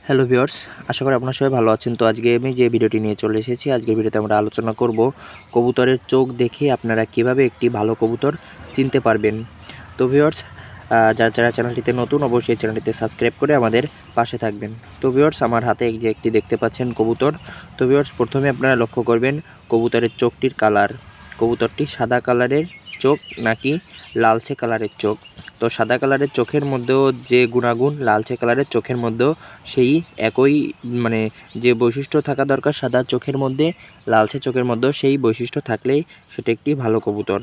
Hello viewers, আশা করি আপনারা সবাই ভালো আছেন। তো আজকে আমি যে ভিডিওটি নিয়ে চলে এসেছি, আজকের ভিডিওতে আমরা আলোচনা করব কবুতরের চোখ দেখে আপনারা কিভাবে একটি ভালো কবুতর চিনতে পারবেন। তো ভিউয়ার্স, যারা চ্যানেলটিতে নতুন অবশ্যই চ্যানেলটিতে সাবস্ক্রাইব করে আমাদের পাশে থাকবেন। তো ভিউয়ার্স, আমার হাতে এই যে একটি দেখতে পাচ্ছেন কবুতর। তো ভিউয়ার্স, প্রথমে আপনারা লক্ষ্য করবেন কবুতরের চোখটির কালার। কবুতরটি সাদা কালারের চোখ নাকি লালচে কালারের চোখ। তো সাদা কালারের চোখের মধ্যেও যে গুণাগুণ, লালচে কালারের চোখের মধ্যেও সেই একই যে বৈশিষ্ট্য থাকা দরকার সাদা চোখের মধ্যে, লালচে চোখের মধ্যেও সেই বৈশিষ্ট্য থাকলেই সেটা একটি ভালো কবুতর।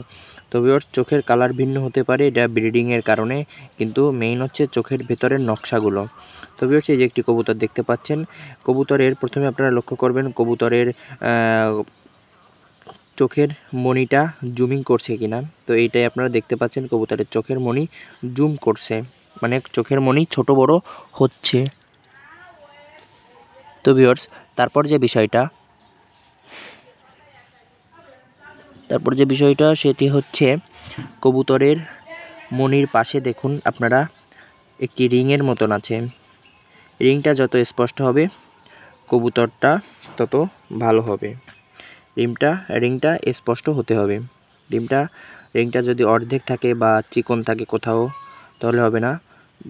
তো ভিউয়ার্স, চোখের কালার ভিন্ন হতে পারে, এটা ব্রিডিংয়ের কারণে, কিন্তু মেইন হচ্ছে চোখের ভেতরের নকশাগুলো। তো ভিউয়ার্স, এই যে একটি কবুতর দেখতে পাচ্ছেন, কবুতরের প্রথমে আপনারা লক্ষ্য করবেন কবুতরের চোখের মণিটা জুমিং করছে কিনা। তো এইটাই আপনারা দেখতে পাচ্ছেন, কবুতরের চোখের মণি জুম করছে, মানে চোখের মণি ছোট বড় হচ্ছে। তো ভিউয়ার্স, তারপর যে বিষয়টা সেটি হচ্ছে কবুতরের মণির পাশে দেখুন আপনারা একটি রিংয়ের মতন আছে। রিংটা যত স্পষ্ট হবে কবুতরটা তত ভালো হবে। রিংটা স্পষ্ট হতে হবে। রিংটা যদি অর্ধেক থাকে বা চিকন থাকে কোথাও, তাহলে হবে না।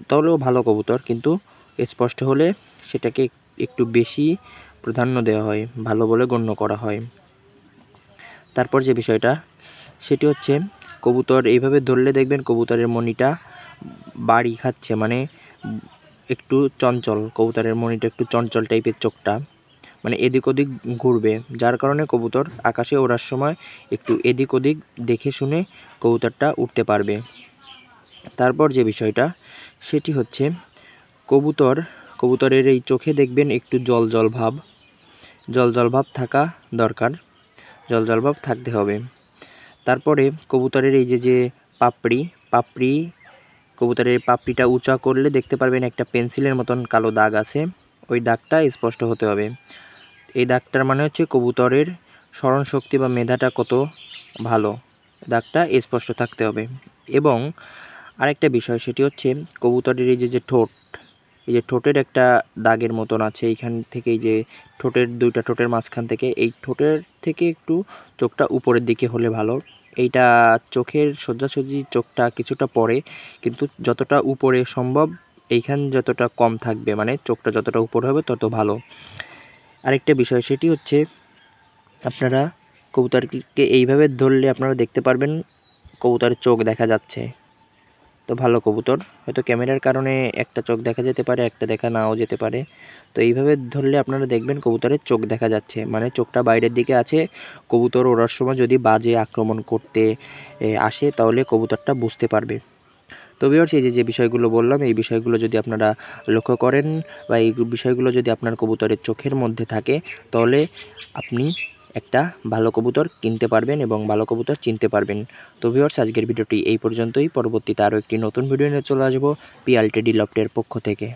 তাহলেও ভালো কবুতর, কিন্তু স্পষ্ট হলে সেটাকে একটু বেশি প্রাধান্য দেওয়া হয়, ভালো বলে গণ্য করা হয়। তারপর যে বিষয়টা সেটি হচ্ছে কবুতর এইভাবে ধরলে দেখবেন কবুতরের মণিটা বাড়ি খাচ্ছে, মানে একটু চঞ্চল, কবুতরের মণিটা একটু চঞ্চল টাইপের, চোখটা মানে এদিক ওদিক ঘুরবে, যার কারণে কবুতর আকাশে ওড়ার সময় একটু এদিক ওদিক দেখে শুনে কবুতরটা উঠতে পারবে। তারপর যে বিষয়টা সেটি হচ্ছে কবুতরের এই চোখে দেখবেন একটু জল জল ভাব থাকা দরকার, জল ভাব থাকতে হবে। তারপরে কবুতরের এই যে পাপড়ি, কবুতরের পাপড়িটা উঁচা করলে দেখতে পারবেন একটা পেন্সিলের মতন কালো দাগ আছে, ওই দাগটা স্পষ্ট হতে হবে। এই দাগটার মানে হচ্ছে কবুতরের স্মরণশক্তি বা মেধাটা কত ভালো, দাগটা স্পষ্ট থাকতে হবে। এবং আরেকটা বিষয় সেটি হচ্ছে কবুতরের এই যে ঠোঁট, এই যে ঠোঁটের একটা দাগের মতন আছে, এইখান থেকে এই যে দুইটা ঠোঁটের মাঝখান থেকে, এই ঠোঁটের থেকে একটু চোখটা উপরের দিকে হলে ভালো। এইটা চোখের সোজাসুজি চোখটা কিছুটা পরে, কিন্তু যতটা উপরে সম্ভব এইখান যতটা কম থাকবে, মানে চোখটা যতটা উপরে হবে তত ভালো। আরেকটা বিষয় সেটি হচ্ছে আপনারা কবুতরকে এইভাবে ধরলে আপনারা দেখতে পারবেন কবুতরের চোখ দেখা যাচ্ছে। তো ভালো কবুতর, হয়তো ক্যামেরার কারণে একটা চোখ দেখা যেতে পারে, একটা দেখা নাও যেতে পারে। তো এইভাবে ধরলে আপনারা দেখবেন কবুতরের চোখ দেখা যাচ্ছে, মানে চোখটা বাইরের দিকে আছে। কবুতর ওড়ার সময় যদি বাজে আক্রমণ করতে আসে তাহলে কবুতরটা বুঝতে পারবে। তো ভিউয়ার্স, এই যে বিষয়গুলো বললাম, এই বিষয়গুলো যদি আপনারা লক্ষ্য করেন বা এই বিষয়গুলো যদি আপনার কবুতরের চোখের মধ্যে থাকে, তাহলে আপনি একটা ভালো কবুতর কিনতে পারবেন এবং ভালো কবুতর চিনতে পারবেন। তো ভিউয়ার্স, আজকের ভিডিওটি এই পর্যন্তই। পরবর্তীতে আরও একটি নতুন ভিডিও নিয়ে চলে আসবো পিআলটিডি লফটের পক্ষ থেকে।